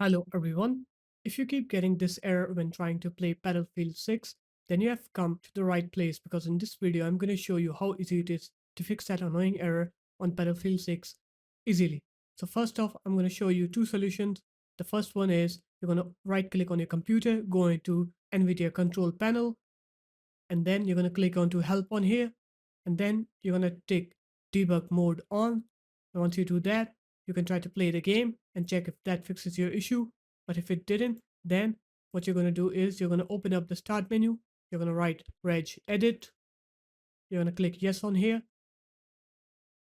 Hello everyone. If you keep getting this error when trying to play Battlefield 6, then you have come to the right place because in this video I'm going to show you how easy it is to fix that annoying error on Battlefield 6 easily. So first off, I'm going to show you two solutions. The first one is you're going to right click on your computer, go into NVIDIA control panel, and then you're going to click on to help on here, and then you're going to take debug mode on. And once you do that, you can try to play the game and check if that fixes your issue. But if it didn't, then what you're going to do is you're going to open up the start menu, you're going to write reg edit, you're going to click yes on here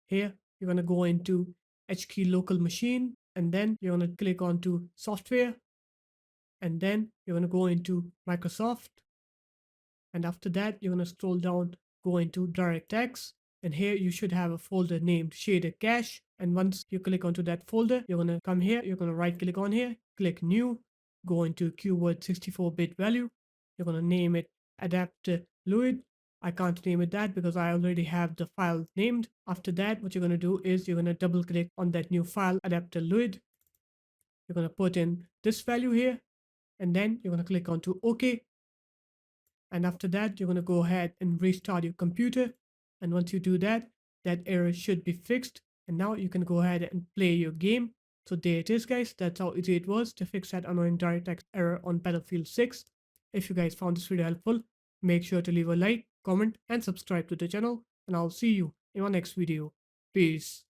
you're going to go into HKey local machine, and then you're going to click on to software, and then you're going to go into Microsoft. And after that, you're going to scroll down, go into DirectX, and here you should have a folder named shader cache. And once you click onto that folder, you're going to come here, you're going to right click on here, click new, go into keyword 64-bit value. You're going to name it adapter fluid. I can't name it that because I already have the file named. After that, what you're going to do is you're going to double click on that new file adapter fluid. You're going to put in this value here, and then you're going to click onto OK. And after that, you're going to go ahead and restart your computer. And once you do that, that error should be fixed. And now you can go ahead and play your game. So there it is, guys. That's how easy it was to fix that annoying DirectX error on Battlefield 6. If you guys found this video helpful, make sure to leave a like, comment, and subscribe to the channel. And I'll see you in my next video. Peace.